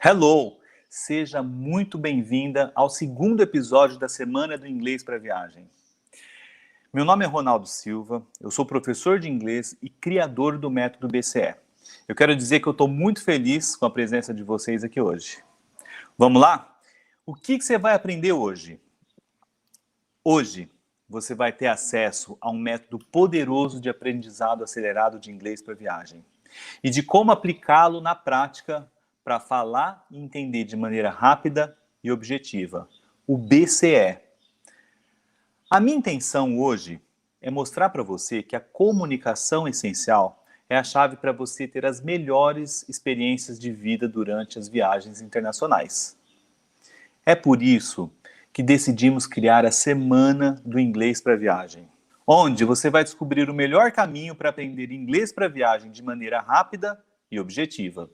Hello! Seja muito bem-vinda ao segundo episódio da Semana do Inglês para Viagem. Meu nome é Ronaldo Silva, eu sou professor de inglês e criador do método BCE. Eu quero dizer que eu estou muito feliz com a presença de vocês aqui hoje. Vamos lá? O que você vai aprender hoje? Hoje, você vai ter acesso a um método poderoso de aprendizado acelerado de inglês para viagem e de como aplicá-lo na prática para falar e entender de maneira rápida e objetiva, o BCE. A minha intenção hoje é mostrar para você que a comunicação essencial é a chave para você ter as melhores experiências de vida durante as viagens internacionais. É por isso que decidimos criar a Semana do Inglês para Viagem, onde você vai descobrir o melhor caminho para aprender inglês para viagem de maneira rápida e objetiva.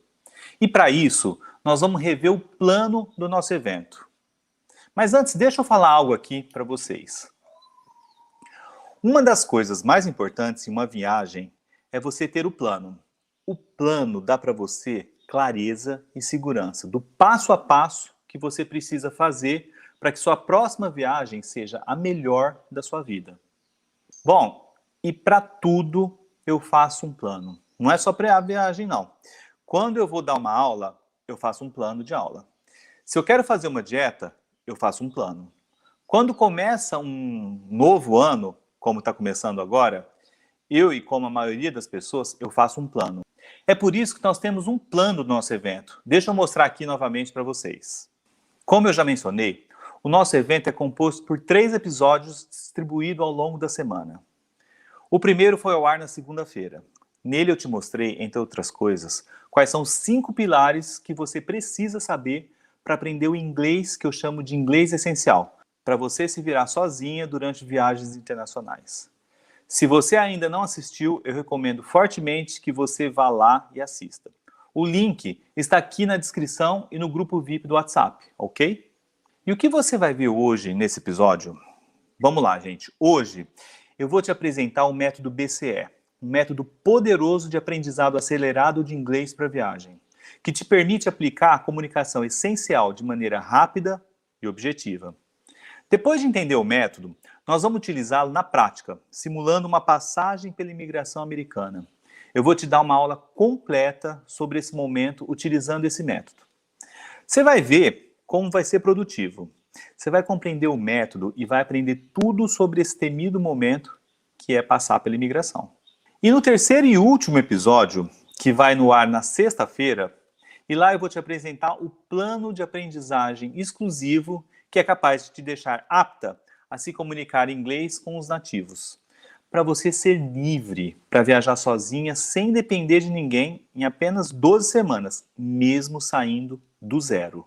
E para isso, nós vamos rever o plano do nosso evento. Mas antes, deixa eu falar algo aqui para vocês. Uma das coisas mais importantes em uma viagem é você ter o plano. O plano dá para você clareza e segurança do passo a passo que você precisa fazer para que sua próxima viagem seja a melhor da sua vida. Bom, e para tudo eu faço um plano. Não é só para a viagem, não. Quando eu vou dar uma aula, eu faço um plano de aula. Se eu quero fazer uma dieta, eu faço um plano. Quando começa um novo ano, como está começando agora, eu e como a maioria das pessoas, eu faço um plano. É por isso que nós temos um plano do nosso evento. Deixa eu mostrar aqui novamente para vocês. Como eu já mencionei, o nosso evento é composto por 3 episódios distribuídos ao longo da semana. O primeiro foi ao ar na segunda-feira. Nele eu te mostrei, entre outras coisas, quais são os 5 pilares que você precisa saber para aprender o inglês que eu chamo de inglês essencial, para você se virar sozinha durante viagens internacionais. Se você ainda não assistiu, eu recomendo fortemente que você vá lá e assista. O link está aqui na descrição e no grupo VIP do WhatsApp, ok? E o que você vai ver hoje nesse episódio? Vamos lá, gente. Hoje eu vou te apresentar o método BCE, um método poderoso de aprendizado acelerado de inglês para viagem, que te permite aplicar a comunicação essencial de maneira rápida e objetiva. Depois de entender o método, nós vamos utilizá-lo na prática, simulando uma passagem pela imigração americana. Eu vou te dar uma aula completa sobre esse momento utilizando esse método. Você vai ver como vai ser produtivo. Você vai compreender o método e vai aprender tudo sobre esse temido momento que é passar pela imigração. E no terceiro e último episódio, que vai no ar na sexta-feira, e lá eu vou te apresentar o plano de aprendizagem exclusivo que é capaz de te deixar apta a se comunicar em inglês com os nativos, para você ser livre para viajar sozinha sem depender de ninguém em apenas 12 semanas, mesmo saindo do zero.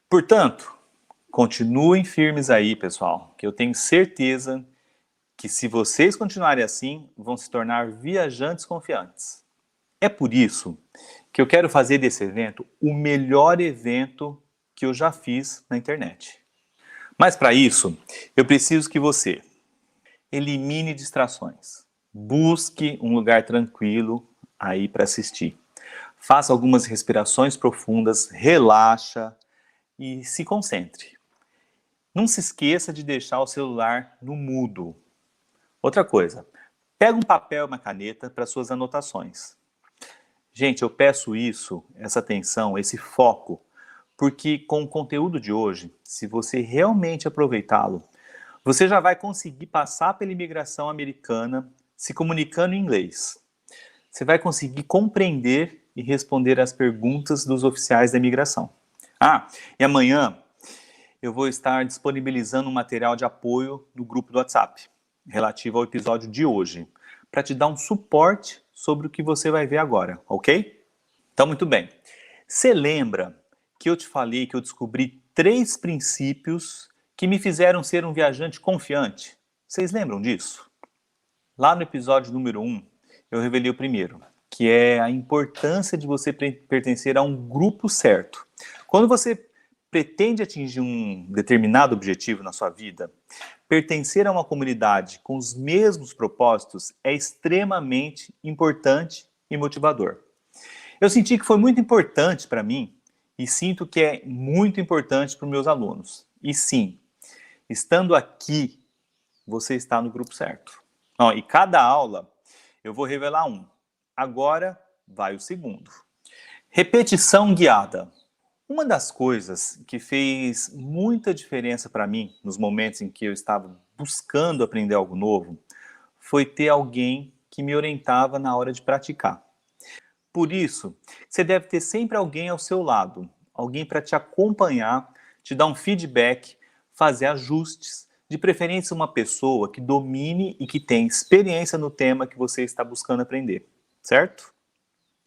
Portanto, continuem firmes aí, pessoal, que eu tenho certeza que se vocês continuarem assim, vão se tornar viajantes confiantes. É por isso que eu quero fazer desse evento o melhor evento que eu já fiz na internet. Mas para isso, eu preciso que você elimine distrações. Busque um lugar tranquilo aí para assistir. Faça algumas respirações profundas, relaxa e se concentre. Não se esqueça de deixar o celular no mudo. Outra coisa, pega um papel e uma caneta para suas anotações. Gente, eu peço isso, essa atenção, esse foco, porque com o conteúdo de hoje, se você realmente aproveitá-lo, você já vai conseguir passar pela imigração americana se comunicando em inglês. Você vai conseguir compreender e responder às perguntas dos oficiais da imigração. E amanhã eu vou estar disponibilizando um material de apoio no grupo do WhatsApp, relativo ao episódio de hoje, para te dar um suporte sobre o que você vai ver agora, ok? Então, muito bem. Você lembra que eu te falei que eu descobri 3 princípios que me fizeram ser um viajante confiante? Vocês lembram disso? Lá no episódio número 1, eu revelei o primeiro, que é a importância de você pertencer a um grupo certo. Quando você pretende atingir um determinado objetivo na sua vida, pertencer a uma comunidade com os mesmos propósitos é extremamente importante e motivador. Eu senti que foi muito importante para mim e sinto que é muito importante para os meus alunos. E sim, estando aqui, você está no grupo certo. E cada aula eu vou revelar um. Agora vai o segundo. Repetição guiada. Uma das coisas que fez muita diferença para mim nos momentos em que eu estava buscando aprender algo novo foi ter alguém que me orientava na hora de praticar. Por isso, você deve ter sempre alguém ao seu lado, alguém para te acompanhar, te dar um feedback, fazer ajustes, de preferência uma pessoa que domine e que tenha experiência no tema que você está buscando aprender, certo?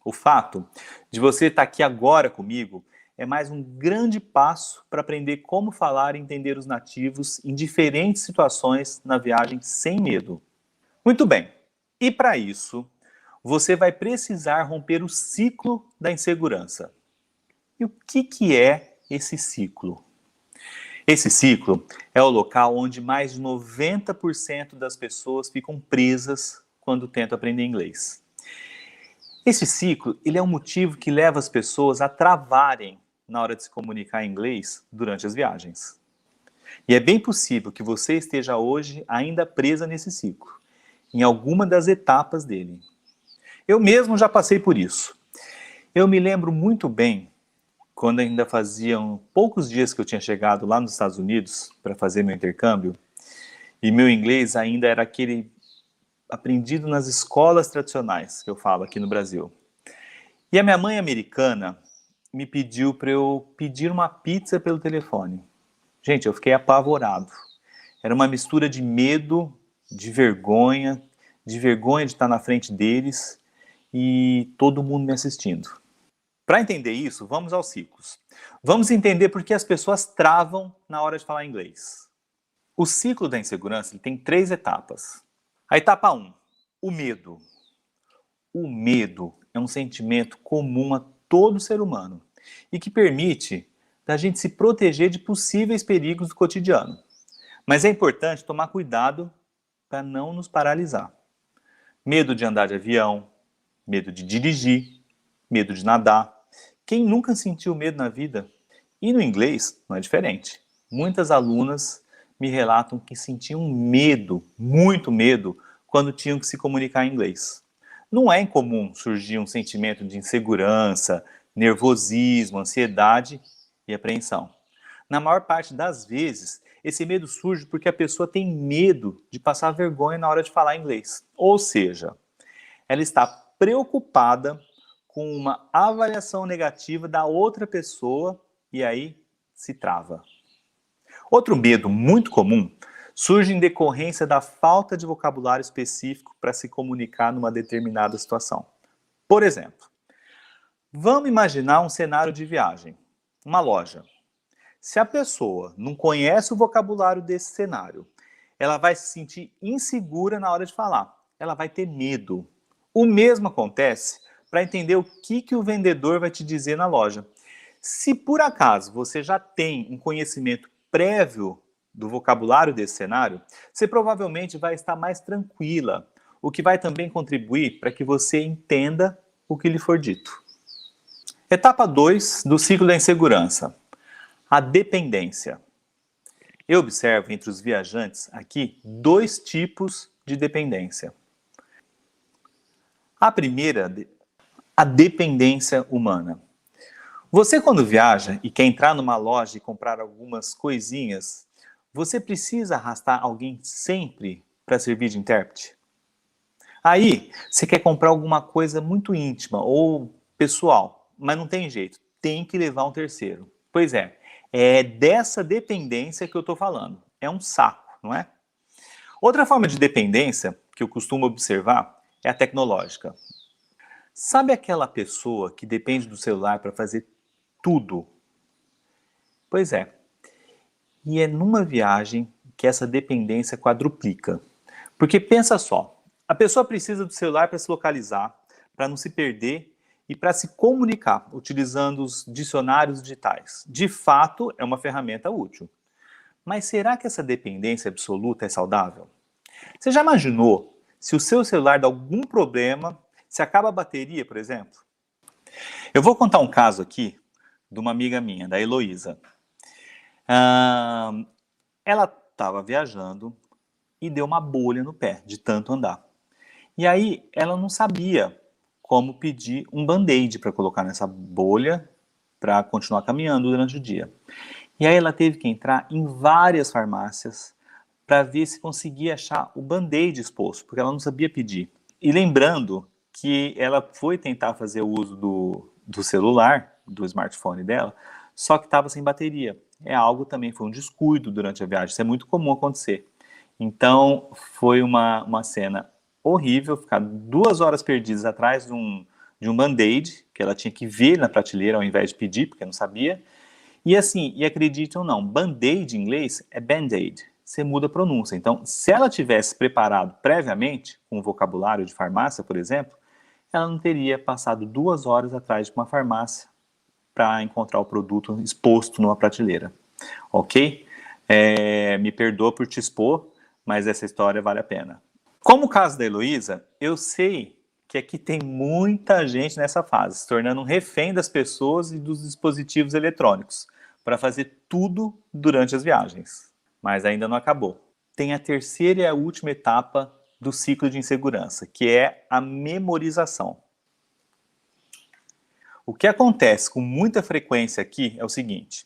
O fato de você estar aqui agora comigo é mais um grande passo para aprender como falar e entender os nativos em diferentes situações na viagem sem medo. Muito bem, e para isso, você vai precisar romper o ciclo da insegurança. E o que é esse ciclo? Esse ciclo é o local onde mais de 90% das pessoas ficam presas quando tentam aprender inglês. Esse ciclo ele é um motivo que leva as pessoas a travarem na hora de se comunicar em inglês durante as viagens. E é bem possível que você esteja hoje ainda presa nesse ciclo, em alguma das etapas dele. Eu mesmo já passei por isso. Eu me lembro muito bem, quando ainda faziam poucos dias que eu tinha chegado lá nos Estados Unidos para fazer meu intercâmbio, e meu inglês ainda era aquele aprendido nas escolas tradicionais, que eu falo aqui no Brasil. E a minha mãe americana me pediu para eu pedir uma pizza pelo telefone. Gente, eu fiquei apavorado. Era uma mistura de medo, de vergonha de estar na frente deles e todo mundo me assistindo. Para entender isso, vamos aos ciclos. Vamos entender por que as pessoas travam na hora de falar inglês. O ciclo da insegurança tem 3 etapas. A etapa 1, o medo. O medo é um sentimento comum a todo ser humano e que permite a gente se proteger de possíveis perigos do cotidiano. Mas é importante tomar cuidado para não nos paralisar. Medo de andar de avião, medo de dirigir, medo de nadar. Quem nunca sentiu medo na vida? E no inglês não é diferente. Muitas alunas me relatam que sentiam medo, muito medo, quando tinham que se comunicar em inglês. Não é incomum surgir um sentimento de insegurança, nervosismo, ansiedade e apreensão. Na maior parte das vezes, esse medo surge porque a pessoa tem medo de passar vergonha na hora de falar inglês. Ou seja, ela está preocupada com uma avaliação negativa da outra pessoa e aí se trava. Outro medo muito comum surge em decorrência da falta de vocabulário específico para se comunicar numa determinada situação. Por exemplo, vamos imaginar um cenário de viagem, uma loja. Se a pessoa não conhece o vocabulário desse cenário, ela vai se sentir insegura na hora de falar. Ela vai ter medo. O mesmo acontece para entender o que o vendedor vai te dizer na loja. Se por acaso você já tem um conhecimento prévio do vocabulário desse cenário, você provavelmente vai estar mais tranquila, o que vai também contribuir para que você entenda o que lhe for dito. Etapa 2 do ciclo da insegurança. A dependência. Eu observo entre os viajantes aqui 2 tipos de dependência. A primeira, a dependência humana. Você quando viaja e quer entrar numa loja e comprar algumas coisinhas, você precisa arrastar alguém sempre para servir de intérprete? Aí, você quer comprar alguma coisa muito íntima ou pessoal, mas não tem jeito, tem que levar um terceiro. Pois é dessa dependência que eu estou falando. É um saco, não é? Outra forma de dependência que eu costumo observar é a tecnológica. Sabe aquela pessoa que depende do celular para fazer tudo? Pois é. E é numa viagem que essa dependência quadruplica. Porque pensa só, a pessoa precisa do celular para se localizar, para não se perder e para se comunicar, utilizando os dicionários digitais. De fato, é uma ferramenta útil. Mas será que essa dependência absoluta é saudável? Você já imaginou se o seu celular dá algum problema, se acaba a bateria, por exemplo? Eu vou contar um caso aqui de uma amiga minha, da Heloísa. Ela estava viajando e deu uma bolha no pé, de tanto andar. E aí ela não sabia como pedir um band-aid para colocar nessa bolha para continuar caminhando durante o dia. E aí ela teve que entrar em várias farmácias para ver se conseguia achar o band-aid exposto, porque ela não sabia pedir. E lembrando que ela foi tentar fazer o uso do celular, do smartphone dela, só que estava sem bateria. É algo também, foi um descuido durante a viagem, isso é muito comum acontecer. Então, foi uma cena horrível, ficar 2 horas perdidas atrás de um band-aid, que ela tinha que ver na prateleira ao invés de pedir, porque não sabia. E assim, e acreditem ou não, band-aid em inglês é band-aid. Você muda a pronúncia. Então, se ela tivesse preparado previamente, com um vocabulário de farmácia, por exemplo, ela não teria passado 2 horas atrás de uma farmácia para encontrar o produto exposto numa prateleira. Ok? Me perdoa por te expor, mas essa história vale a pena. Como o caso da Heloísa, eu sei que aqui tem muita gente nessa fase, se tornando um refém das pessoas e dos dispositivos eletrônicos, para fazer tudo durante as viagens. Mas ainda não acabou. Tem a terceira e a última etapa do ciclo de insegurança, que é a memorização. O que acontece com muita frequência aqui é o seguinte: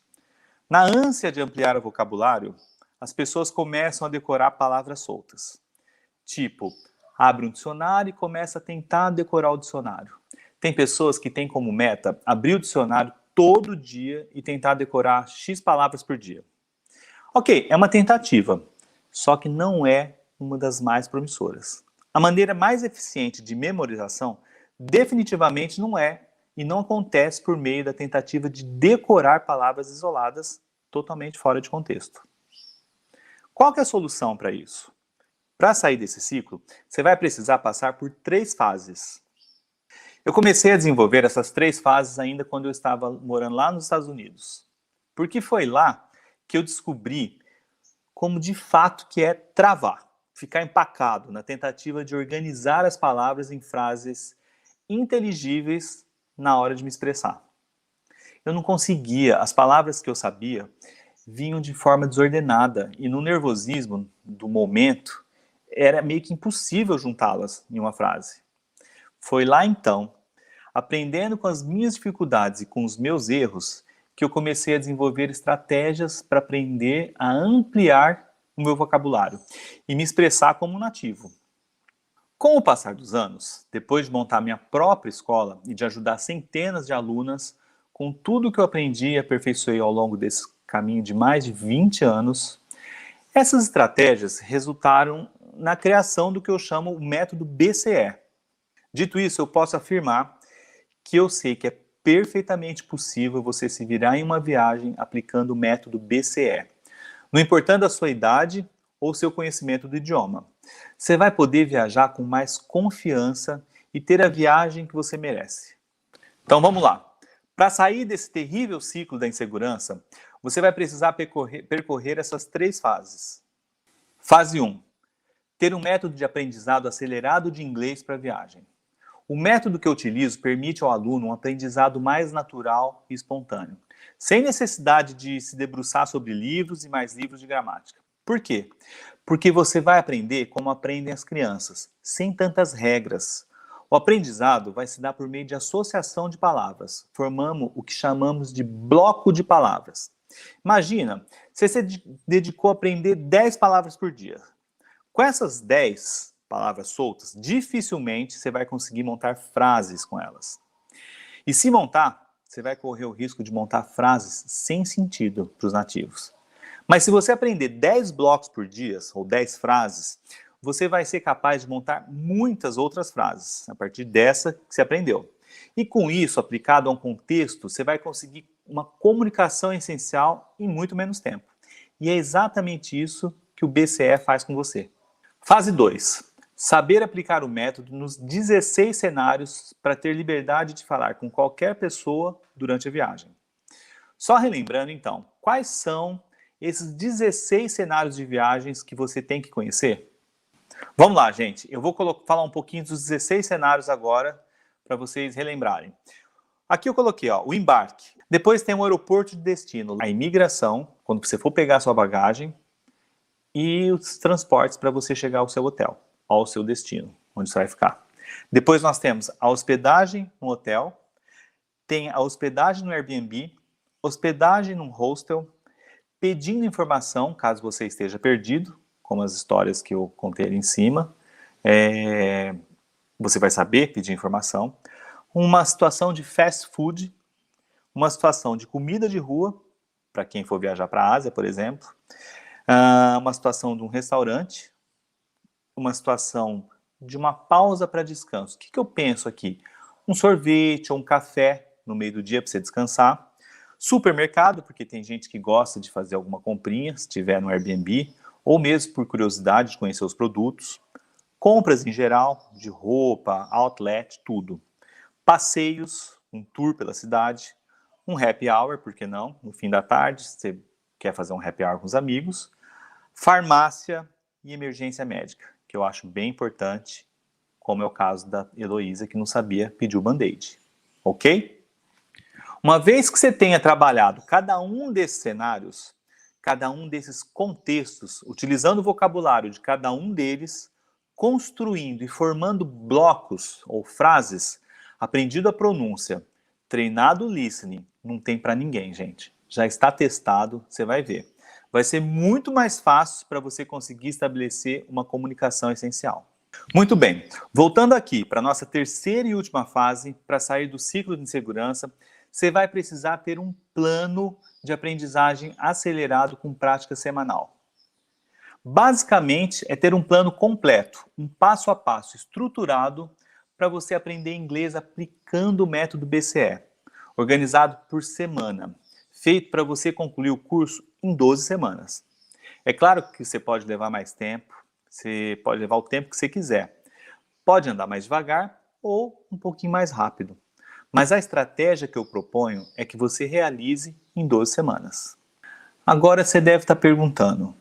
na ânsia de ampliar o vocabulário, as pessoas começam a decorar palavras soltas. Tipo, abre um dicionário e começa a tentar decorar o dicionário. Tem pessoas que têm como meta abrir o dicionário todo dia e tentar decorar X palavras por dia. Ok, é uma tentativa, só que não é uma das mais promissoras. A maneira mais eficiente de memorização definitivamente não é e não acontece por meio da tentativa de decorar palavras isoladas totalmente fora de contexto. Qual que é a solução para isso? Para sair desse ciclo, você vai precisar passar por 3 fases. Eu comecei a desenvolver essas 3 fases ainda quando eu estava morando lá nos Estados Unidos. Porque foi lá que eu descobri como de fato que é travar, ficar empacado na tentativa de organizar as palavras em frases inteligíveis na hora de me expressar. Eu não conseguia, as palavras que eu sabia vinham de forma desordenada e no nervosismo do momento era meio que impossível juntá-las em uma frase. Foi lá então, aprendendo com as minhas dificuldades e com os meus erros, que eu comecei a desenvolver estratégias para aprender a ampliar o meu vocabulário e me expressar como um nativo. Com o passar dos anos, depois de montar minha própria escola e de ajudar centenas de alunas com tudo que eu aprendi e aperfeiçoei ao longo desse caminho de mais de 20 anos, essas estratégias resultaram na criação do que eu chamo o método BCE. Dito isso, eu posso afirmar que eu sei que é perfeitamente possível você se virar em uma viagem aplicando o método BCE, não importando a sua idade ou seu conhecimento do idioma. Você vai poder viajar com mais confiança e ter a viagem que você merece. Então vamos lá. Para sair desse terrível ciclo da insegurança, você vai precisar percorrer essas 3 fases. Fase 1. Ter um método de aprendizado acelerado de inglês para a viagem. O método que eu utilizo permite ao aluno um aprendizado mais natural e espontâneo, sem necessidade de se debruçar sobre livros e mais livros de gramática. Por quê? Porque você vai aprender como aprendem as crianças, sem tantas regras. O aprendizado vai se dar por meio de associação de palavras. Formamos o que chamamos de bloco de palavras. Imagina, você se dedicou a aprender 10 palavras por dia. Com essas 10 palavras soltas, dificilmente você vai conseguir montar frases com elas. E se montar, você vai correr o risco de montar frases sem sentido para os nativos. Mas se você aprender 10 blocos por dia, ou 10 frases, você vai ser capaz de montar muitas outras frases, a partir dessa que você aprendeu. E com isso, aplicado a um contexto, você vai conseguir uma comunicação essencial em muito menos tempo. E é exatamente isso que o BCE faz com você. Fase 2. Saber aplicar o método nos 16 cenários para ter liberdade de falar com qualquer pessoa durante a viagem. Só relembrando então, quais são esses 16 cenários de viagens que você tem que conhecer? Vamos lá, gente. Eu vou falar um pouquinho dos 16 cenários agora para vocês relembrarem. Aqui eu coloquei o embarque. Depois tem o aeroporto de destino, a imigração, quando você for pegar a sua bagagem, e os transportes para você chegar ao seu hotel, ao seu destino, onde você vai ficar. Depois nós temos a hospedagem no hotel, tem a hospedagem no Airbnb, hospedagem no hostel, pedindo informação, caso você esteja perdido, como as histórias que eu contei ali em cima, você vai saber pedir informação. Uma situação de fast food, uma situação de comida de rua, para quem for viajar para a Ásia, por exemplo, uma situação de um restaurante, uma situação de uma pausa para descanso. O que eu penso aqui? Um sorvete ou um café no meio do dia para você descansar. Supermercado, porque tem gente que gosta de fazer alguma comprinha, se estiver no Airbnb, ou mesmo por curiosidade de conhecer os produtos. Compras em geral, de roupa, outlet, tudo. Passeios, um tour pela cidade, um happy hour, por que não? No fim da tarde, você quer fazer um happy hour com os amigos. Farmácia e emergência médica, que eu acho bem importante, como é o caso da Heloísa, que não sabia pedir o band-aid. Ok? Uma vez que você tenha trabalhado cada um desses cenários, cada um desses contextos, utilizando o vocabulário de cada um deles, construindo e formando blocos ou frases, aprendido a pronúncia, treinado o listening, não tem para ninguém, gente. Já está testado, você vai ver. Vai ser muito mais fácil para você conseguir estabelecer uma comunicação essencial. Muito bem, voltando aqui para a nossa terceira e última fase, para sair do ciclo de insegurança, você vai precisar ter um plano de aprendizagem acelerado com prática semanal. Basicamente, é ter um plano completo, um passo a passo estruturado para você aprender inglês aplicando o método BCE, organizado por semana, feito para você concluir o curso em 12 semanas. É claro que você pode levar mais tempo, você pode levar o tempo que você quiser. Pode andar mais devagar ou um pouquinho mais rápido. Mas a estratégia que eu proponho é que você realize em 12 semanas. Agora você deve estar perguntando,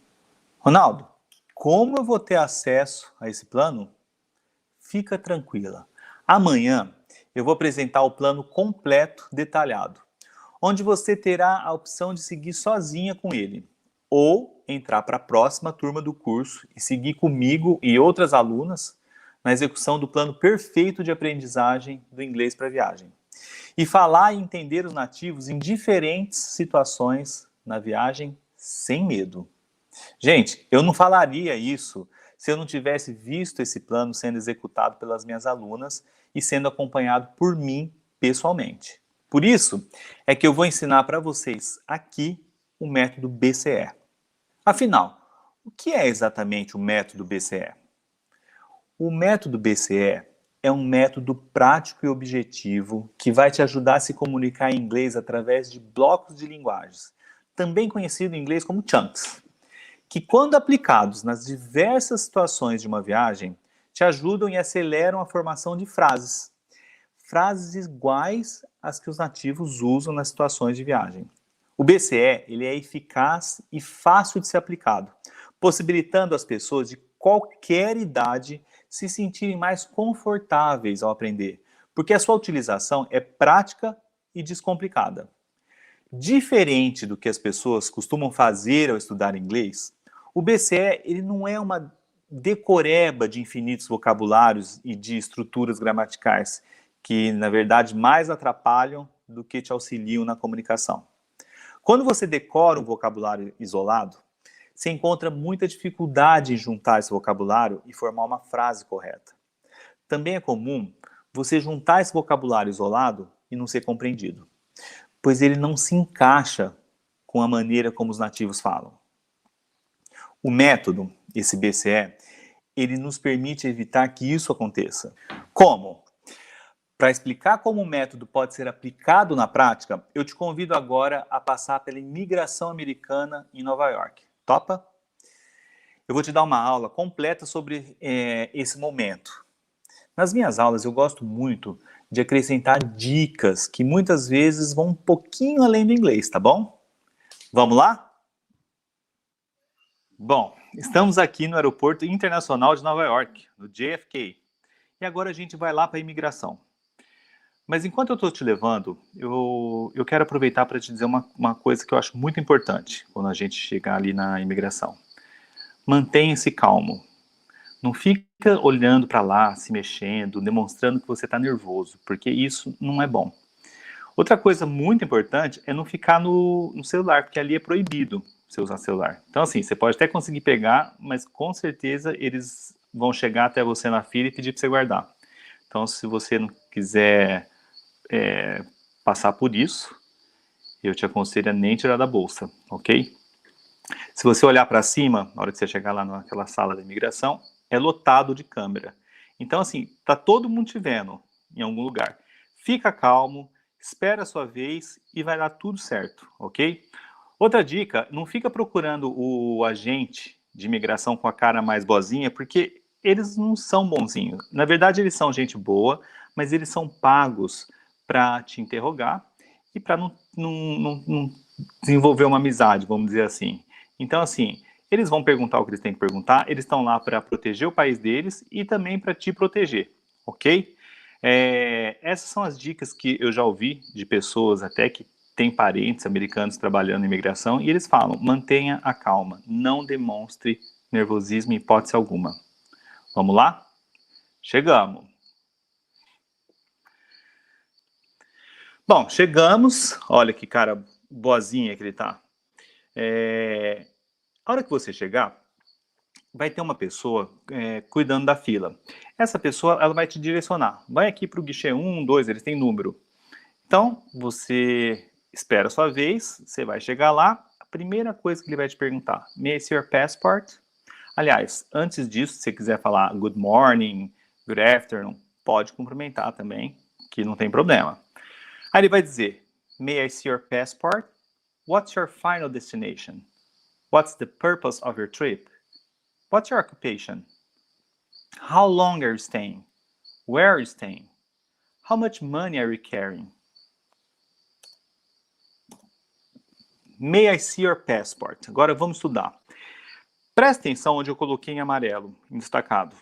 Ronaldo, como eu vou ter acesso a esse plano? Fica tranquila. Amanhã eu vou apresentar o plano completo, detalhado, onde você terá a opção de seguir sozinha com ele, ou entrar para a próxima turma do curso e seguir comigo e outras alunas na execução do plano perfeito de aprendizagem do inglês para viagem. E falar e entender os nativos em diferentes situações na viagem sem medo. Gente, eu não falaria isso se eu não tivesse visto esse plano sendo executado pelas minhas alunas e sendo acompanhado por mim pessoalmente. Por isso é que eu vou ensinar para vocês aqui o método BCE. Afinal, o que é exatamente o método BCE? O método BCE é um método prático e objetivo que vai te ajudar a se comunicar em inglês através de blocos de linguagens, também conhecido em inglês como chunks, que quando aplicados nas diversas situações de uma viagem, te ajudam e aceleram a formação de frases. Frases iguais às que os nativos usam nas situações de viagem. O BCE ele é eficaz e fácil de ser aplicado, possibilitando às pessoas de qualquer idade se sentirem mais confortáveis ao aprender, porque a sua utilização é prática e descomplicada. Diferente do que as pessoas costumam fazer ao estudar inglês, o BCE ele não é uma decoreba de infinitos vocabulários e de estruturas gramaticais que, na verdade, mais atrapalham do que te auxiliam na comunicação. Quando você decora um vocabulário isolado, você encontra muita dificuldade em juntar esse vocabulário e formar uma frase correta. Também é comum você juntar esse vocabulário isolado e não ser compreendido, pois ele não se encaixa com a maneira como os nativos falam. O método, esse BCE, ele nos permite evitar que isso aconteça. Como? Para explicar como o método pode ser aplicado na prática, eu te convido agora a passar pela imigração americana em Nova York. Topa? Eu vou te dar uma aula completa sobre esse momento. Nas minhas aulas eu gosto muito de acrescentar dicas que muitas vezes vão um pouquinho além do inglês, tá bom? Vamos lá? Bom, estamos aqui no Aeroporto Internacional de Nova York, no JFK. E agora a gente vai lá para a imigração. Mas enquanto eu estou te levando, eu quero aproveitar para te dizer uma coisa que eu acho muito importante quando a gente chegar ali na imigração. Mantenha-se calmo. Não fica olhando para lá, se mexendo, demonstrando que você está nervoso, porque isso não é bom. Outra coisa muito importante é não ficar no celular, porque ali é proibido você usar celular. Então, assim, você pode até conseguir pegar, mas com certeza eles vão chegar até você na fila e pedir para você guardar. Então, se você não quiser passar por isso, eu te aconselho a nem tirar da bolsa, ok? Se você olhar para cima, na hora que você chegar lá naquela sala da imigração, é lotado de câmera. Então, assim, tá todo mundo te vendo em algum lugar. Fica calmo, espera a sua vez e vai dar tudo certo, ok? Outra dica, não fica procurando o agente de imigração com a cara mais boazinha, porque eles não são bonzinhos. Na verdade, eles são gente boa, mas eles são pagos para te interrogar e para não desenvolver uma amizade, vamos dizer assim. Então, assim, eles vão perguntar o que eles têm que perguntar, eles estão lá para proteger o país deles e também para te proteger, ok? Essas são as dicas que eu já ouvi de pessoas até que têm parentes americanos trabalhando em imigração e eles falam, mantenha a calma, não demonstre nervosismo em hipótese alguma. Vamos lá? Chegamos. Bom, chegamos. Olha que cara boazinha que ele tá. A hora que você chegar, vai ter uma pessoa cuidando da fila. Essa pessoa ela vai te direcionar. Vai aqui para o guichê 1, 2, eles têm número. Então, você espera a sua vez, você vai chegar lá, a primeira coisa que ele vai te perguntar, may I see your passport? Aliás, antes disso, se você quiser falar good morning, good afternoon, pode cumprimentar também, que não tem problema. Aí ele vai dizer, may I see your passport? What's your final destination? What's the purpose of your trip? What's your occupation? How long are you staying? Where are you staying? How much money are you carrying? May I see your passport? Agora vamos estudar. Presta atenção onde eu coloquei em amarelo, em destacado.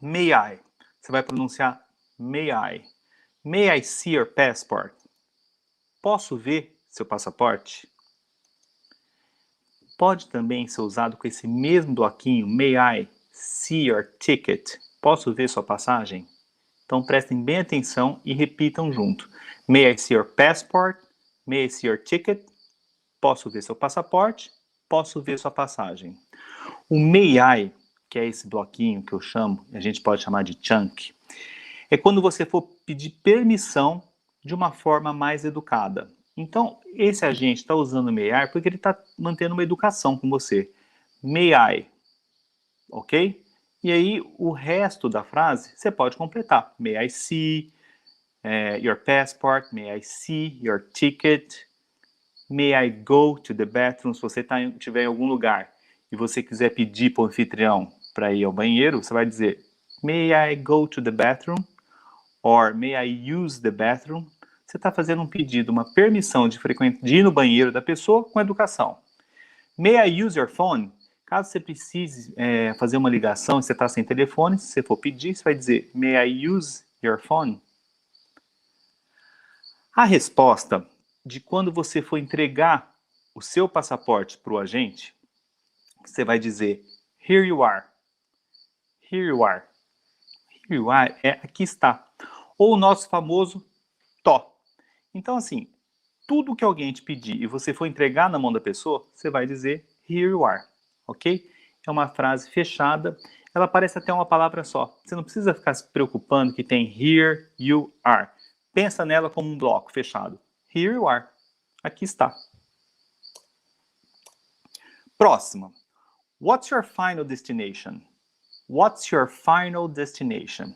May I. Você vai pronunciar may I. May I see your passport? Posso ver seu passaporte? Pode também ser usado com esse mesmo bloquinho, may I see your ticket? Posso ver sua passagem? Então prestem bem atenção e repitam junto. May I see your passport? May I see your ticket? Posso ver seu passaporte? Posso ver sua passagem? O may I, que é esse bloquinho que eu chamo, a gente pode chamar de chunk, é quando você for pedir permissão de uma forma mais educada. Então, esse agente está usando o may I porque ele está mantendo uma educação com você. May I, ok? E aí, o resto da frase, você pode completar. May I see your passport? May I see your ticket? May I go to the bathroom? Se você estiver em algum lugar e você quiser pedir para o anfitrião para ir ao banheiro, você vai dizer May I go to the bathroom? Or May I use the bathroom? Você está fazendo um pedido, uma permissão de ir no banheiro da pessoa com educação. May I use your phone? Caso você precise fazer uma ligação e você está sem telefone, se você for pedir, você vai dizer May I use your phone? A resposta de quando você for entregar o seu passaporte para o agente, você vai dizer Here you are. Here you are. Here you are é aqui está. Ou o nosso famoso to. Então, assim, tudo que alguém te pedir e você for entregar na mão da pessoa, você vai dizer Here you are. Ok? É uma frase fechada. Ela parece até uma palavra só. Você não precisa ficar se preocupando que tem Here you are. Pensa nela como um bloco fechado. Here you are. Aqui está. Próxima. What's your final destination? What's your final destination?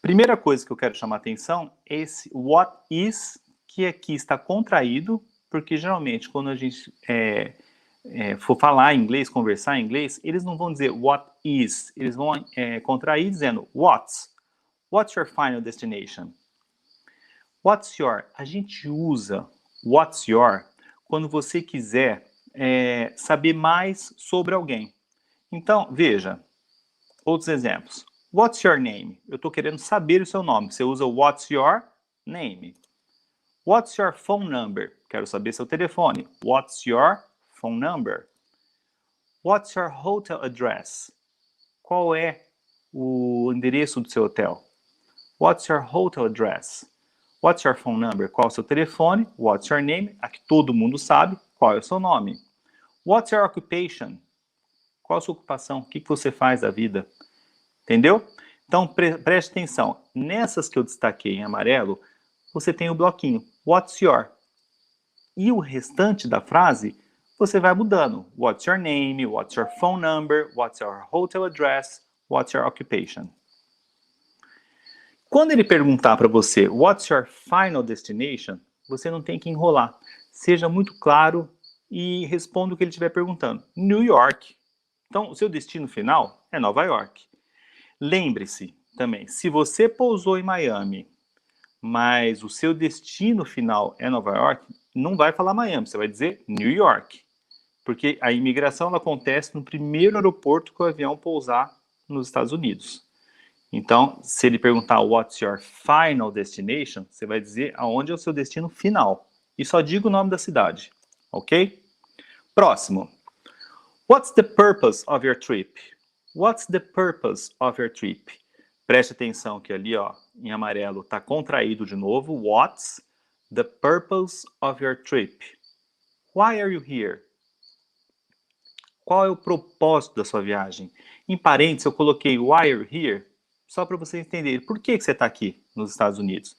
Primeira coisa que eu quero chamar a atenção é esse what is, que aqui está contraído, porque geralmente quando a gente for falar em inglês, conversar em inglês, eles não vão dizer what is, eles vão contrair dizendo what's your final destination? What's your? A gente usa what's your quando você quiser saber mais sobre alguém. Então, veja, outros exemplos. What's your name? Eu estou querendo saber o seu nome. Você usa what's your name. What's your phone number? Quero saber seu telefone. What's your phone number? What's your hotel address? Qual é o endereço do seu hotel? What's your hotel address? What's your phone number? Qual é o seu telefone? What's your name? Aqui todo mundo sabe qual é o seu nome. What's your occupation? Qual a sua ocupação? O que você faz da vida? Entendeu? Então, preste atenção. Nessas que eu destaquei em amarelo, você tem o bloquinho. What's your? E o restante da frase, você vai mudando. What's your name? What's your phone number? What's your hotel address? What's your occupation? Quando ele perguntar para você, what's your final destination? Você não tem que enrolar. Seja muito claro e responda o que ele estiver perguntando. New York. Então, o seu destino final é Nova York. Lembre-se também, se você pousou em Miami, mas o seu destino final é Nova York, não vai falar Miami, você vai dizer New York. Porque a imigração ela acontece no primeiro aeroporto que o avião pousar nos Estados Unidos. Então, se ele perguntar what's your final destination, você vai dizer aonde é o seu destino final. E só diga o nome da cidade, ok? Próximo. What's the purpose of your trip? What's the purpose of your trip? Preste atenção que ali, ó, em amarelo, está contraído de novo. What's the purpose of your trip? Why are you here? Qual é o propósito da sua viagem? Em parênteses, eu coloquei why are you here? Só para você entender por que você está aqui nos Estados Unidos.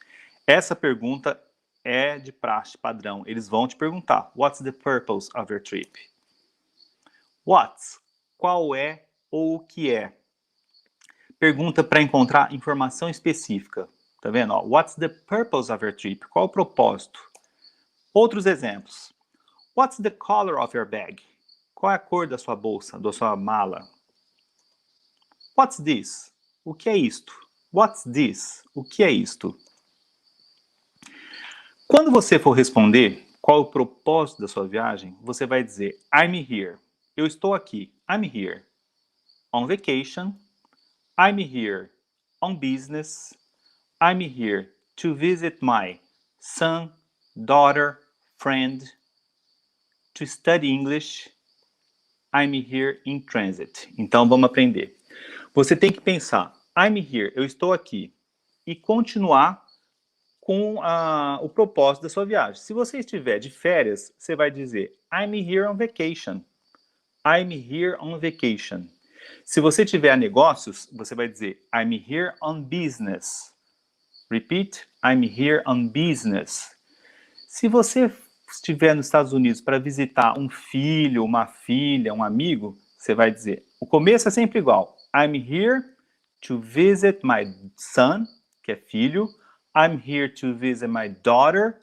Essa pergunta é de praxe padrão. Eles vão te perguntar, what's the purpose of your trip? What's? Qual é ou o que é? Pergunta para encontrar informação específica. Tá vendo? Ó, what's the purpose of your trip? Qual o propósito? Outros exemplos. What's the color of your bag? Qual é a cor da sua bolsa, da sua mala? What's this? O que é isto? What's this? O que é isto? Quando você for responder qual é o propósito da sua viagem, você vai dizer I'm here. Eu estou aqui. I'm here. On vacation. I'm here on business. I'm here to visit my son, daughter, friend, to study English. I'm here in transit. Então vamos aprender. Você tem que pensar, I'm here, eu estou aqui, e continuar com o propósito da sua viagem. Se você estiver de férias, você vai dizer I'm here on vacation. I'm here on vacation. Se você tiver negócios, você vai dizer I'm here on business. Repeat, I'm here on business. Se você estiver nos Estados Unidos para visitar um filho, uma filha, um amigo, você vai dizer, o começo é sempre igual. I'm here to visit my son, que é filho. I'm here to visit my daughter,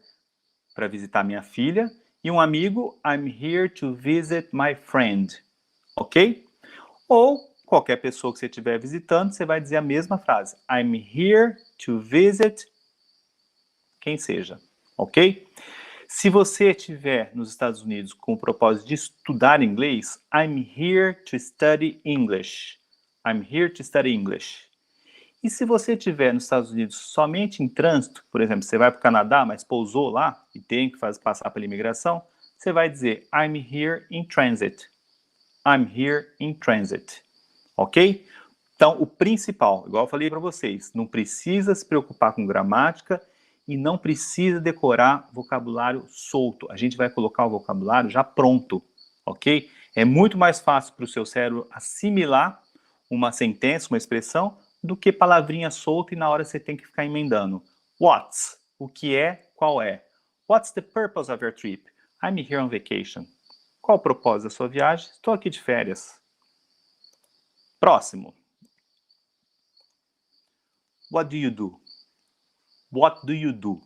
para visitar minha filha. E um amigo, I'm here to visit my friend. Ok? Ou qualquer pessoa que você estiver visitando, você vai dizer a mesma frase. I'm here to visit quem seja. Ok? Se você estiver nos Estados Unidos com o propósito de estudar inglês, I'm here to study English. I'm here to study English. E se você estiver nos Estados Unidos somente em trânsito, por exemplo, você vai para o Canadá, mas pousou lá e tem que passar pela imigração, você vai dizer I'm here in transit. I'm here in transit. Ok? Então, o principal, igual eu falei para vocês, não precisa se preocupar com gramática e não precisa decorar vocabulário solto. A gente vai colocar o vocabulário já pronto, ok? É muito mais fácil para o seu cérebro assimilar uma sentença, uma expressão, do que palavrinha solta e na hora você tem que ficar emendando. What's? O que é? Qual é? What's the purpose of your trip? I'm here on vacation. Qual o propósito da sua viagem? Estou aqui de férias. Próximo. What do you do? What do you do?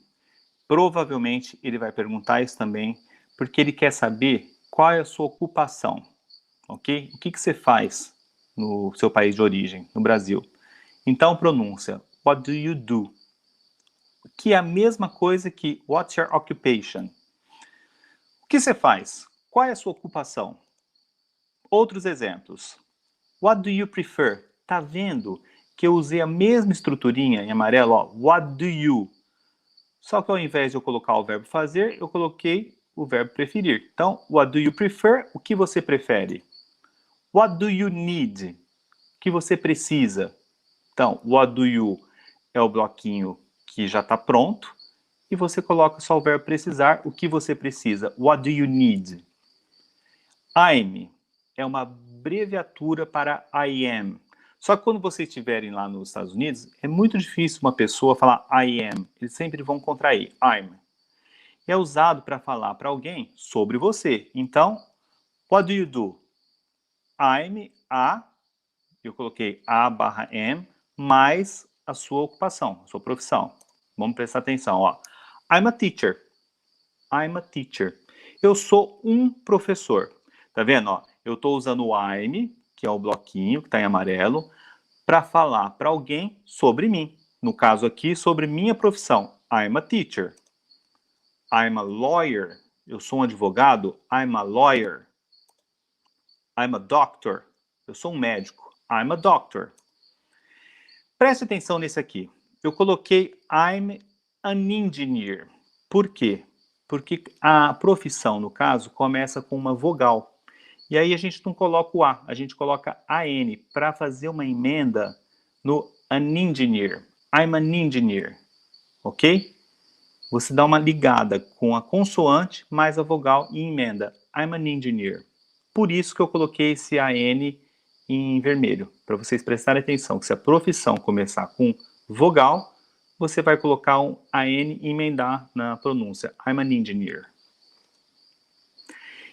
Provavelmente ele vai perguntar isso também, porque ele quer saber qual é a sua ocupação, ok? O que você faz no seu país de origem, no Brasil? Então, pronúncia, what do you do? Que é a mesma coisa que what's your occupation? O que você faz? Qual é a sua ocupação? Outros exemplos. What do you prefer? Tá vendo que eu usei a mesma estruturinha em amarelo? Ó, what do you? só que ao invés de eu colocar o verbo fazer, eu coloquei o verbo preferir. Então, what do you prefer? O que você prefere? What do you need? O que você precisa? Então, what do you é o bloquinho que já está pronto e você coloca só o verbo precisar, o que você precisa. What do you need? I'm é uma abreviatura para I am. Só que quando vocês estiverem lá nos Estados Unidos, é muito difícil uma pessoa falar I am. Eles sempre vão contrair, I'm. É usado para falar para alguém sobre você. Então, what do you do? I'm a, eu coloquei a barra am, mais a sua ocupação, a sua profissão. Vamos prestar atenção, ó. I'm a teacher. I'm a teacher. Eu sou um professor. Tá vendo, ó? Eu estou usando o I'm, que é o bloquinho que está em amarelo, para falar para alguém sobre mim. No caso aqui, sobre minha profissão. I'm a teacher. I'm a lawyer. Eu sou um advogado. I'm a lawyer. I'm a doctor. Eu sou um médico. I'm a doctor. Preste atenção nesse aqui. Eu coloquei I'm an engineer. Por quê? Porque a profissão, no caso, começa com uma vogal. E aí a gente não coloca o A, a gente coloca AN para fazer uma emenda no an engineer. I'm an engineer. Ok? Você dá uma ligada com a consoante mais a vogal e emenda. I'm an engineer. Por isso que eu coloquei esse AN em vermelho, para vocês prestarem atenção que se a profissão começar com vogal, você vai colocar um AN e emendar na pronúncia. I'm an engineer.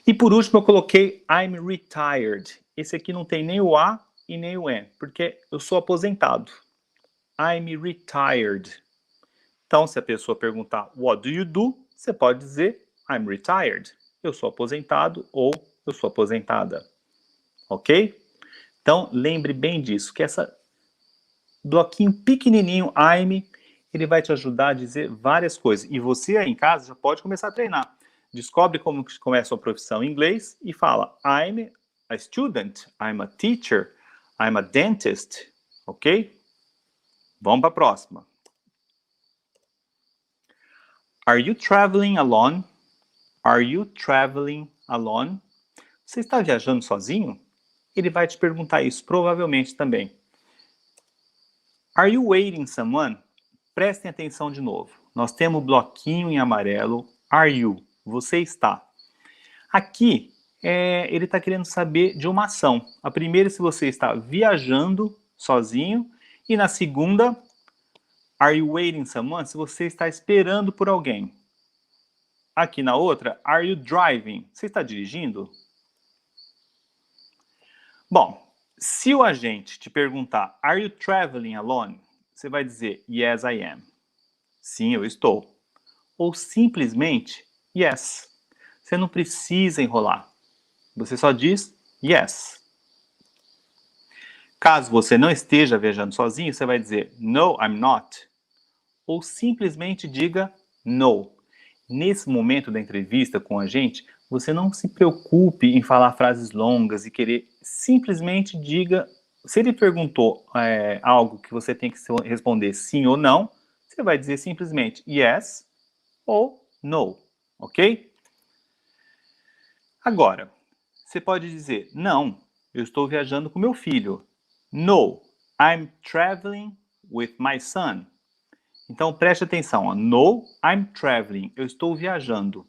E por último eu coloquei I'm retired. Esse aqui não tem nem o A e nem o N, porque eu sou aposentado. I'm retired. Então, se a pessoa perguntar what do you do, você pode dizer I'm retired. Eu sou aposentado ou eu sou aposentada. Ok? Então, lembre bem disso, que esse bloquinho pequenininho, I'm, ele vai te ajudar a dizer várias coisas. E você aí em casa já pode começar a treinar. Descobre como começa a sua profissão em inglês e fala I'm a student, I'm a teacher, I'm a dentist. Ok? Vamos para a próxima. Are you traveling alone? Are you traveling alone? Você está viajando sozinho? Ele vai te perguntar isso, provavelmente também. Are you waiting someone? Prestem atenção de novo. Nós temos o bloquinho em amarelo. Are you? Você está. Aqui, ele está querendo saber de uma ação. A primeira, se você está viajando sozinho. E na segunda, are you waiting someone? Se você está esperando por alguém. Aqui na outra, are you driving? Você está dirigindo? Bom, se o agente te perguntar, are you traveling alone? Você vai dizer, yes, I am. Sim, eu estou. Ou simplesmente, yes. Você não precisa enrolar. Você só diz, yes. Caso você não esteja viajando sozinho, você vai dizer, no, I'm not. Ou simplesmente diga, no. Nesse momento da entrevista com a gente, você não se preocupe em falar frases longas e querer, simplesmente diga. Se ele perguntou algo que você tem que responder sim ou não, você vai dizer simplesmente yes ou no, ok? Agora, você pode dizer, não, eu estou viajando com meu filho. No, I'm traveling with my son. Então, preste atenção. Ó. No, I'm traveling. Eu estou viajando.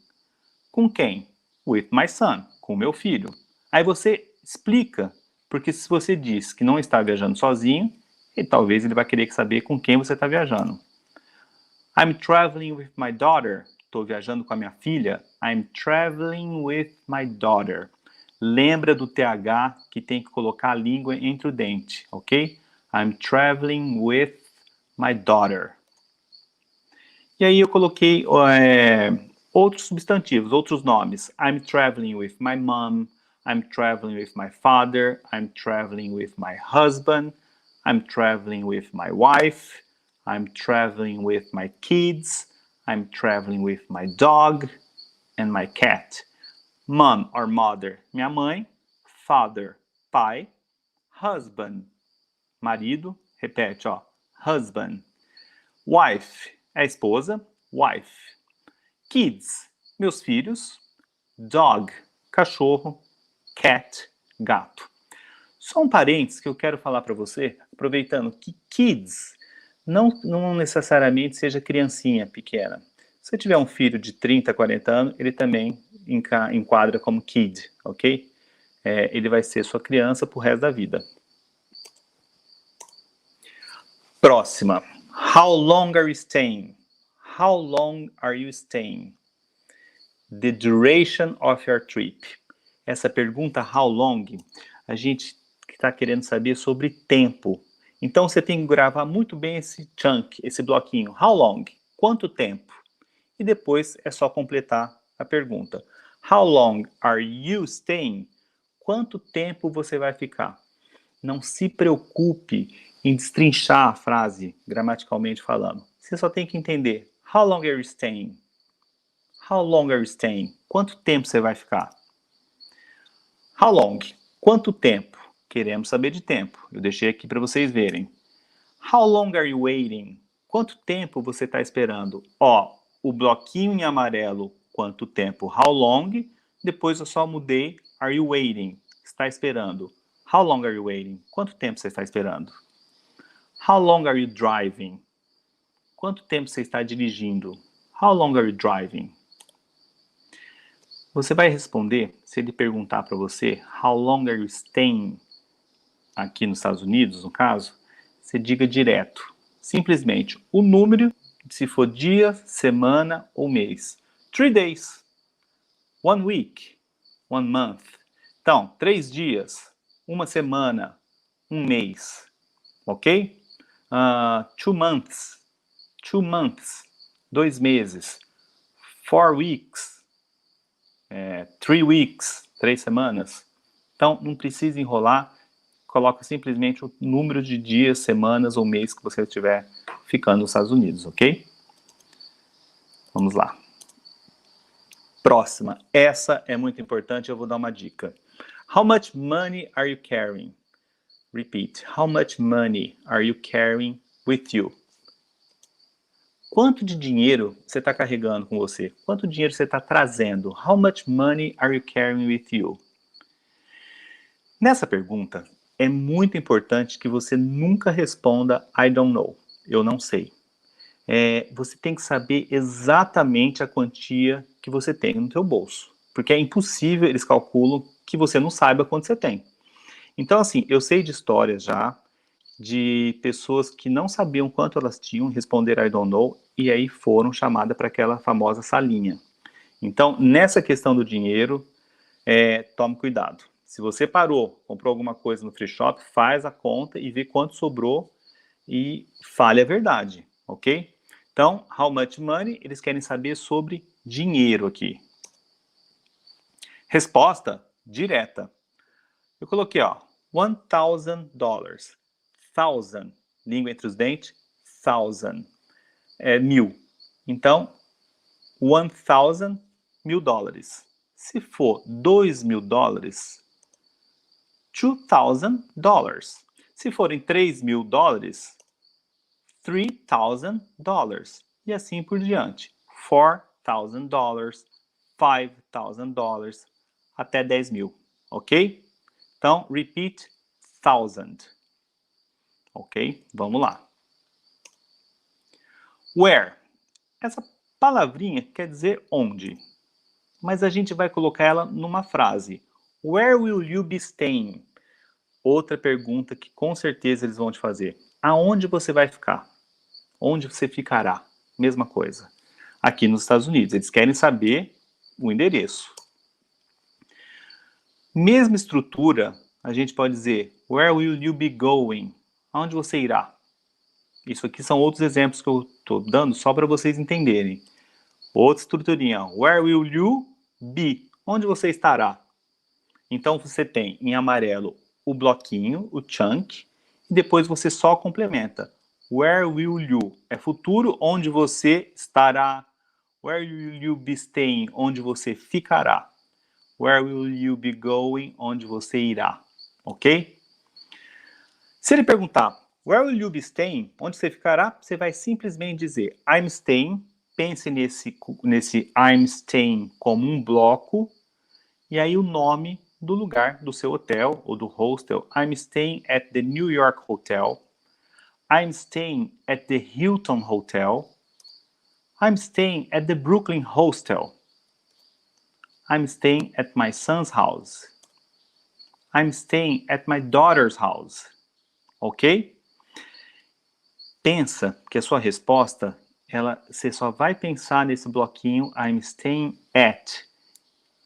Com quem? With my son. Com meu filho. Aí você explica. Porque se você diz que não está viajando sozinho, talvez ele vai querer saber com quem você está viajando. I'm traveling with my daughter. Estou viajando com a minha filha. I'm traveling with my daughter. Lembra do TH que tem que colocar a língua entre o dente, ok? I'm traveling with my daughter. E aí eu coloquei outros substantivos, outros nomes. I'm traveling with my mom. I'm traveling with my father. I'm traveling with my husband. I'm traveling with my wife. I'm traveling with my kids. I'm traveling with my dog and my cat. Mom or mother, minha mãe. Father, pai. Husband, marido. Repete, ó. Husband. Wife, é a esposa. wife. Kids, meus filhos. Dog, cachorro. Cat, gato. Só um parênteses que eu quero falar para você, aproveitando que kids não necessariamente seja criancinha pequena. Se você tiver um filho de 30, 40 anos, ele também enquadra como kid, ok? Ele vai ser sua criança pro resto da vida. Próxima. How long are you staying? How long are you staying? The duration of your trip. Essa pergunta, how long, a gente está querendo saber sobre tempo. Então, você tem que gravar muito bem esse chunk, esse bloquinho. How long? Quanto tempo? E depois é só completar a pergunta. How long are you staying? Quanto tempo você vai ficar? Não se preocupe em destrinchar a frase, gramaticalmente falando. Você só tem que entender. How long are you staying? How long are you staying? Quanto tempo você vai ficar? How long? Quanto tempo? Queremos saber de tempo. Eu deixei aqui para vocês verem. How long are you waiting? Quanto tempo você está esperando? Ó, o bloquinho em amarelo, quanto tempo? How long? Depois eu só mudei. Are you waiting? Está esperando. How long are you waiting? Quanto tempo você está esperando? How long are you driving? Quanto tempo você está dirigindo? How long are you driving? Você vai responder, se ele perguntar para você, how long are you staying? Aqui nos Estados Unidos, no caso, você diga direto. Simplesmente o número, se for dia, semana ou mês. 3 days. 1 week. 1 month. Então, 3 dias, 1 semana, 1 mês. Ok? 2 months. 2 months. 2 meses. 4 weeks. 3 weeks, 3 semanas. Então, não precisa enrolar, coloca simplesmente o número de dias, semanas ou mês que você estiver ficando nos Estados Unidos, ok? Vamos lá. Próxima. Essa é muito importante, eu vou dar uma dica. How much money are you carrying? Repeat. How much money are you carrying with you? Quanto de dinheiro você está carregando com você? Quanto dinheiro você está trazendo? How much money are you carrying with you? Nessa pergunta, é muito importante que você nunca responda I don't know, eu não sei. Você tem que saber exatamente a quantia que você tem no seu bolso. Porque é impossível, eles calculam, que você não saiba quanto você tem. Então, assim, eu sei de histórias já de pessoas que não sabiam quanto elas tinham, responderam I don't know, e aí foram chamadas para aquela famosa salinha. Então, nessa questão do dinheiro, tome cuidado. Se você parou, comprou alguma coisa no free shop, faz a conta e vê quanto sobrou e fale a verdade, ok? Então, how much money? Eles querem saber sobre dinheiro aqui. Resposta direta. Eu coloquei, ó, $1,000. Thousand, língua entre os dentes, thousand, é 1.000. Então, 1,000, $1.000. Se for $2.000, $2,000. Se forem $3.000, $3,000. E assim por diante. $4,000, $5,000, até 10.000, ok? Então, repeat, thousand. Ok? Vamos lá. Where? Essa palavrinha quer dizer onde. Mas a gente vai colocar ela numa frase. Where will you be staying? Outra pergunta que com certeza eles vão te fazer. Aonde você vai ficar? Onde você ficará? Mesma coisa. Aqui nos Estados Unidos, eles querem saber o endereço. Mesma estrutura, a gente pode dizer Where will you be going? Aonde você irá? Isso aqui são outros exemplos que eu estou dando só para vocês entenderem. Outra estruturinha. Where will you be? Onde você estará? Então você tem em amarelo o bloquinho, o chunk, e depois você só complementa. Where will you? É futuro, onde você estará. Where will you be staying? Onde você ficará. Where will you be going? Onde você irá. Ok? Se ele perguntar, where will you be staying? Onde você ficará? Você vai simplesmente dizer, I'm staying pense nesse I'm staying como um bloco, e aí o nome do lugar do seu hotel ou do hostel. I'm staying at the New York Hotel. I'm staying at the Hilton Hotel. I'm staying at the Brooklyn Hostel. I'm staying at my son's house. I'm staying at my daughter's house. Ok? Pensa que a sua resposta, você só vai pensar nesse bloquinho I'm staying at.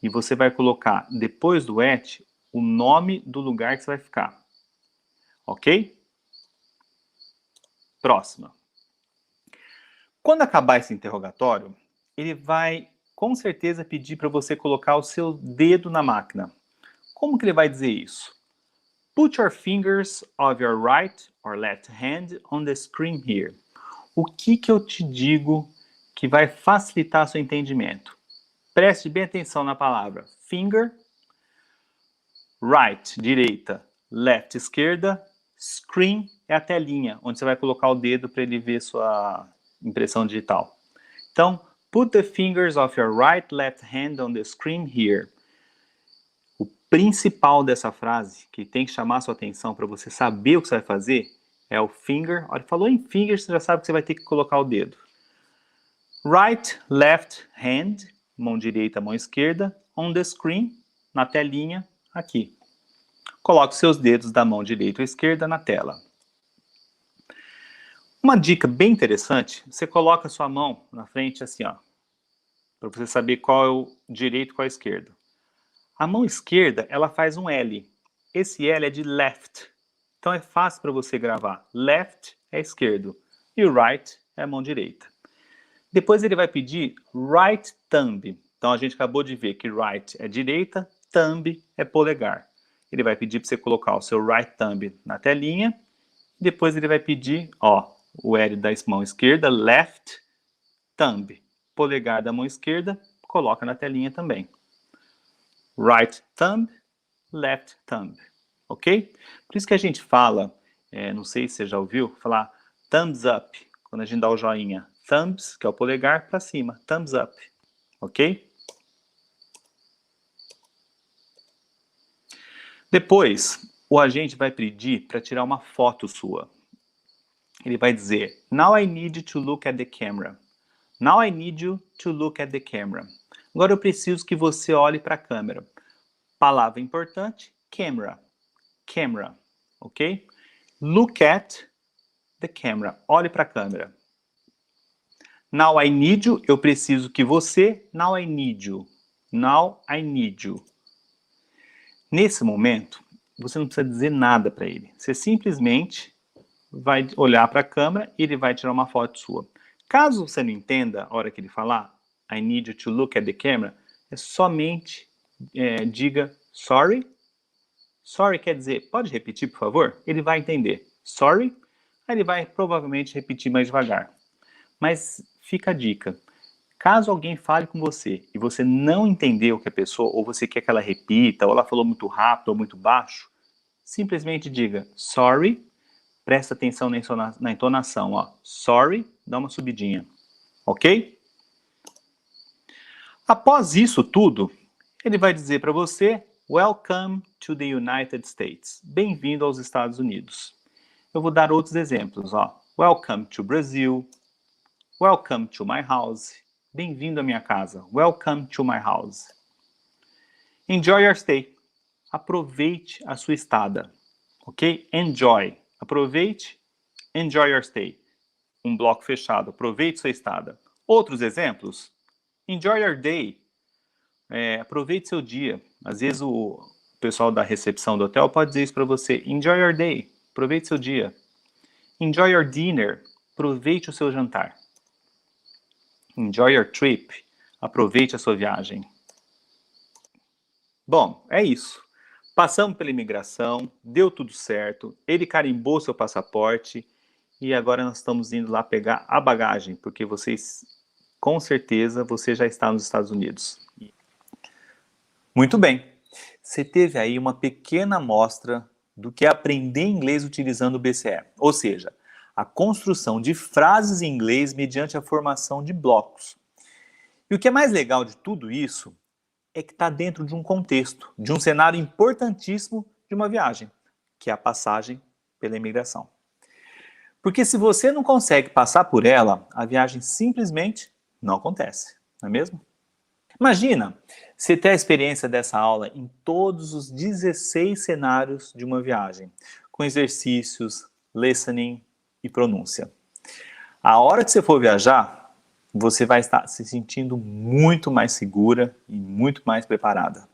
E você vai colocar, depois do at, o nome do lugar que você vai ficar. Ok? Próxima. Quando acabar esse interrogatório, ele vai com certeza pedir para você colocar o seu dedo na máquina. Como que ele vai dizer isso? Put your fingers of your right or left hand on the screen here. O que eu te digo que vai facilitar seu entendimento? Preste bem atenção na palavra finger, right, direita, left, esquerda, screen é a telinha, onde você vai colocar o dedo para ele ver sua impressão digital. Então, put the fingers of your right, left hand on the screen here. O principal dessa frase, que tem que chamar a sua atenção para você saber o que você vai fazer, é o finger. Olha, falou em finger, você já sabe que você vai ter que colocar o dedo. Right, left hand, mão direita, mão esquerda, on the screen, na telinha, aqui. Coloque seus dedos da mão direita ou esquerda na tela. Uma dica bem interessante, você coloca a sua mão na frente assim, ó, para você saber qual é o direito e qual é o esquerdo. A mão esquerda, ela faz um L. Esse L é de left. Então é fácil para você gravar. Left é esquerdo e o right é a mão direita. Depois ele vai pedir right thumb. Então a gente acabou de ver que right é direita, thumb é polegar. Ele vai pedir para você colocar o seu right thumb na telinha. Depois ele vai pedir, ó, o L da mão esquerda, left thumb. Polegar da mão esquerda, coloca na telinha também. Right thumb, left thumb. Ok? Por isso que a gente fala, não sei se você já ouviu, falar thumbs up, quando a gente dá o joinha. Thumbs, que é o polegar, para cima. Thumbs up. Ok? Depois, o agente vai pedir para tirar uma foto sua. Ele vai dizer, now I need you to look at the camera. Now I need you to look at the camera. Agora eu preciso que você olhe para a câmera. Palavra importante, camera. Camera, ok? Look at the camera. Olhe para a câmera. Now I need you, eu preciso que você. Now I need you. Now I need you. Nesse momento, você não precisa dizer nada para ele. Você simplesmente vai olhar para a câmera e ele vai tirar uma foto sua. Caso você não entenda a hora que ele falar, I need you to look at the camera, é somente diga sorry. Sorry quer dizer, pode repetir, por favor? Ele vai entender. Sorry, aí ele vai provavelmente repetir mais devagar. Mas fica a dica. Caso alguém fale com você e você não entendeu o que a pessoa, ou você quer que ela repita, ou ela falou muito rápido ou muito baixo, simplesmente diga sorry, presta atenção na entonação, ó. Sorry, dá uma subidinha. Ok? Após isso tudo, ele vai dizer para você Welcome to the United States. Bem-vindo aos Estados Unidos. Eu vou dar outros exemplos, ó. Welcome to Brazil. Welcome to my house. Bem-vindo à minha casa. Welcome to my house. Enjoy your stay. Aproveite a sua estada. Ok? Enjoy. Aproveite. Enjoy your stay. Um bloco fechado. Aproveite sua estada. Outros exemplos? Enjoy your day. Aproveite seu dia. Às vezes o pessoal da recepção do hotel pode dizer isso para você. Enjoy your day. Aproveite seu dia. Enjoy your dinner. Aproveite o seu jantar. Enjoy your trip. Aproveite a sua viagem. Bom, é isso. Passamos pela imigração, deu tudo certo, ele carimbou seu passaporte e agora nós estamos indo lá pegar a bagagem, porque vocês, com certeza, você já está nos Estados Unidos. Muito bem. Você teve aí uma pequena amostra do que é aprender inglês utilizando o BCE. Ou seja, a construção de frases em inglês mediante a formação de blocos. E o que é mais legal de tudo isso é que está dentro de um contexto, de um cenário importantíssimo de uma viagem, que é a passagem pela imigração. Porque se você não consegue passar por ela, a viagem simplesmente não acontece, não é mesmo? Imagina você ter a experiência dessa aula em todos os 16 cenários de uma viagem, com exercícios, listening e pronúncia. A hora que você for viajar, você vai estar se sentindo muito mais segura e muito mais preparada.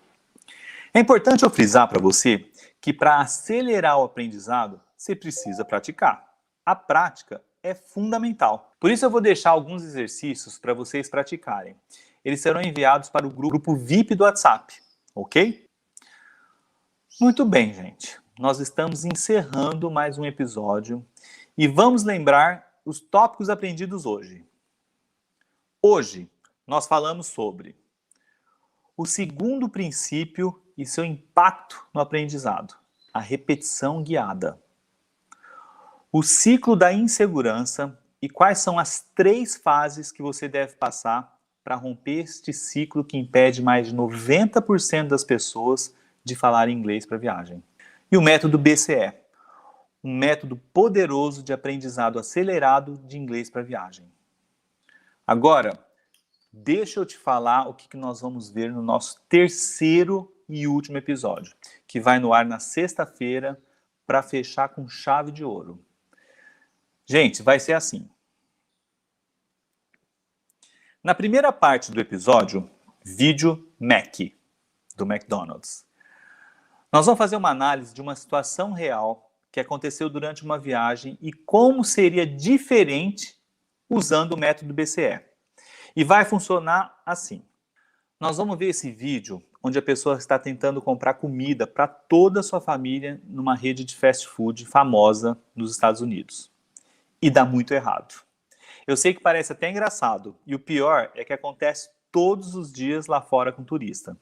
É importante eu frisar para você que para acelerar o aprendizado, você precisa praticar. A prática é fundamental. Por isso eu vou deixar alguns exercícios para vocês praticarem. Eles serão enviados para o grupo VIP do WhatsApp, ok? Muito bem, gente. Nós estamos encerrando mais um episódio e vamos lembrar os tópicos aprendidos hoje. Hoje, nós falamos sobre o segundo princípio e seu impacto no aprendizado, a repetição guiada. O ciclo da insegurança e quais são as 3 fases que você deve passar para romper este ciclo que impede mais de 90% das pessoas de falar inglês para viagem. E o método BCE, um método poderoso de aprendizado acelerado de inglês para viagem. Agora, deixa eu te falar o que nós vamos ver no nosso terceiro e último episódio, que vai no ar na sexta-feira para fechar com chave de ouro. Gente, vai ser assim. Na primeira parte do episódio, vídeo Mac, do McDonald's, nós vamos fazer uma análise de uma situação real que aconteceu durante uma viagem e como seria diferente usando o método BCE. E vai funcionar assim. Nós vamos ver esse vídeo onde a pessoa está tentando comprar comida para toda a sua família numa rede de fast food famosa nos Estados Unidos. E dá muito errado. Eu sei que parece até engraçado, e o pior é que acontece todos os dias lá fora com turista.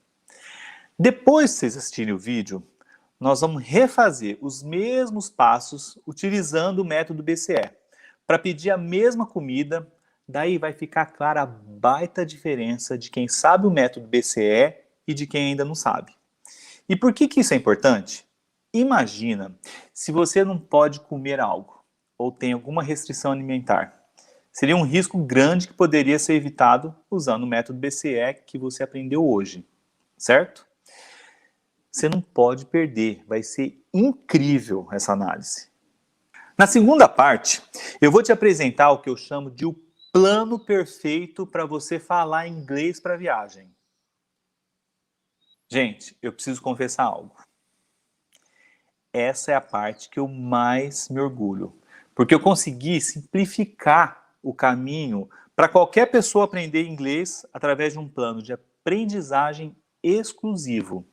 Depois de vocês assistirem o vídeo, nós vamos refazer os mesmos passos utilizando o método BCE, para pedir a mesma comida, daí vai ficar clara a baita diferença de quem sabe o método BCE e de quem ainda não sabe. E por que isso é importante? Imagina se você não pode comer algo, ou tem alguma restrição alimentar. Seria um risco grande que poderia ser evitado usando o método BCE que você aprendeu hoje, certo? Você não pode perder, vai ser incrível essa análise. Na segunda parte, eu vou te apresentar o que eu chamo de o plano perfeito para você falar inglês para viagem. Gente, eu preciso confessar algo. Essa é a parte que eu mais me orgulho, porque eu consegui simplificar o caminho para qualquer pessoa aprender inglês através de um plano de aprendizagem exclusivo.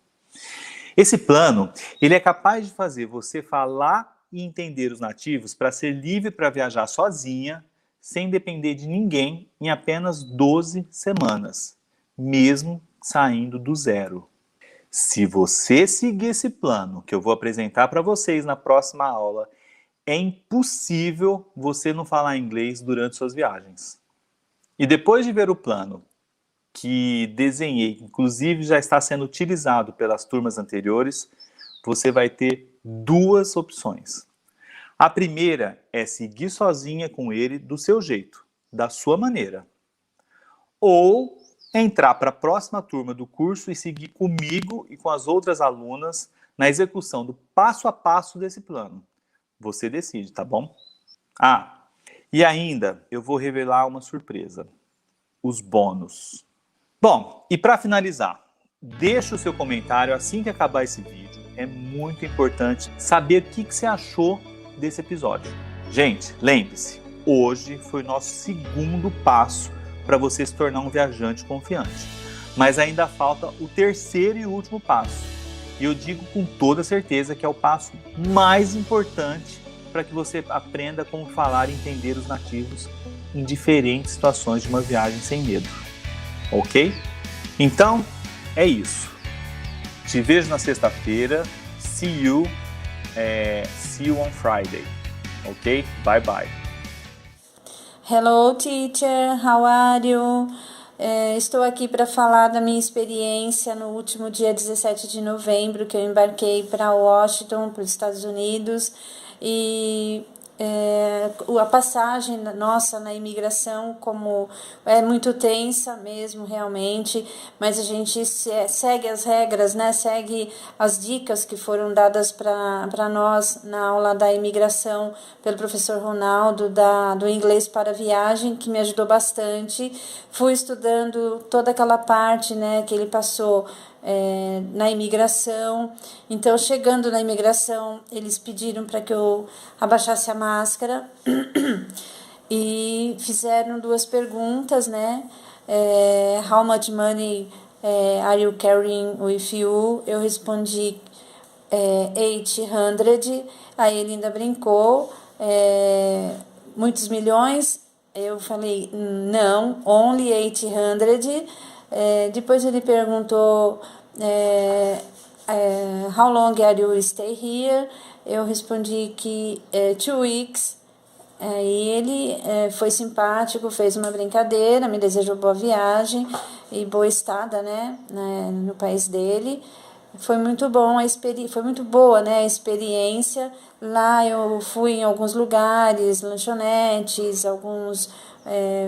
Esse plano, ele é capaz de fazer você falar e entender os nativos para ser livre para viajar sozinha, sem depender de ninguém, em apenas 12 semanas, mesmo saindo do zero. Se você seguir esse plano que eu vou apresentar para vocês na próxima aula, é impossível você não falar inglês durante suas viagens. E depois de ver o plano que desenhei, inclusive já está sendo utilizado pelas turmas anteriores, você vai ter 2 opções. A primeira é seguir sozinha com ele do seu jeito, da sua maneira. Ou entrar para a próxima turma do curso e seguir comigo e com as outras alunas na execução do passo a passo desse plano. Você decide, tá bom? Ah, e ainda eu vou revelar uma surpresa. Os bônus. Bom, e para finalizar, deixa o seu comentário assim que acabar esse vídeo. É muito importante saber o que você achou desse episódio. Gente, lembre-se, hoje foi o nosso segundo passo para você se tornar um viajante confiante. Mas ainda falta o terceiro e último passo. E eu digo com toda certeza que é o passo mais importante para que você aprenda como falar e entender os nativos em diferentes situações de uma viagem sem medo. Ok? Então, é isso. Te vejo na sexta-feira. See you on Friday. Ok? Bye bye. Hello, teacher. How are you? Estou aqui para falar da minha experiência no último dia 17 de novembro, que eu embarquei para Washington, para os Estados Unidos, e a passagem nossa na imigração como é muito tensa mesmo, realmente, mas a gente segue as regras, né? Segue as dicas que foram dadas para nós na aula da imigração pelo professor Ronaldo, do Inglês para Viagem, que me ajudou bastante. Fui estudando toda aquela parte, né, que ele passou na imigração. Então, chegando na imigração, eles pediram para que eu abaixasse a máscara e fizeram 2 perguntas, né? How much money are you carrying with you? Eu respondi 800. Aí ele ainda brincou, muitos milhões. Eu falei, não, only 800. Depois ele perguntou, how long are you stay here? Eu respondi que 2 weeks. Aí ele foi simpático, fez uma brincadeira, me desejou boa viagem e boa estada, né, no país dele. Foi muito bom, foi muito boa, né, a experiência. Lá eu fui em alguns lugares, lanchonetes, alguns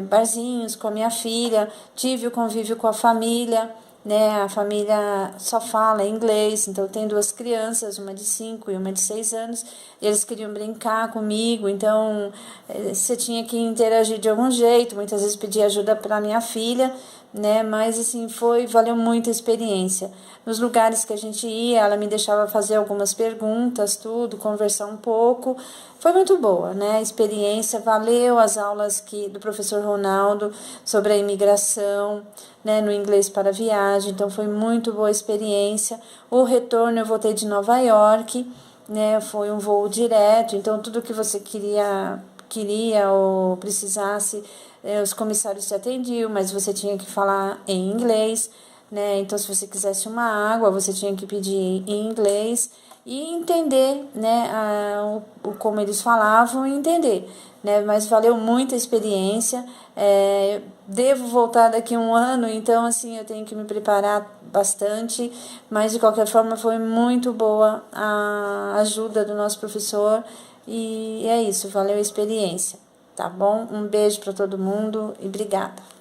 barzinhos com a minha filha, tive o convívio com a família, né? A família só fala inglês, então eu tenho 2 crianças, uma de 5 e uma de 6 anos, e eles queriam brincar comigo, então você tinha que interagir de algum jeito, muitas vezes pedir ajuda para minha filha, né? Mas assim, valeu muito a experiência. Nos lugares que a gente ia, ela me deixava fazer algumas perguntas, tudo, conversar um pouco. Foi muito boa, né? A experiência, valeu as aulas do professor Ronaldo sobre a imigração, né, no Inglês para Viagem, então foi muito boa a experiência. O retorno eu voltei de Nova York, né? Foi um voo direto, então tudo que você queria ou precisasse, os comissários te atendiam, mas você tinha que falar em inglês, né? Então, se você quisesse uma água, você tinha que pedir em inglês e entender, né, como eles falavam e entender, né? Mas valeu muito a experiência. Devo voltar daqui a 1 ano, então assim eu tenho que me preparar bastante, mas de qualquer forma foi muito boa a ajuda do nosso professor e é isso, valeu a experiência, tá bom? Um beijo para todo mundo e obrigada.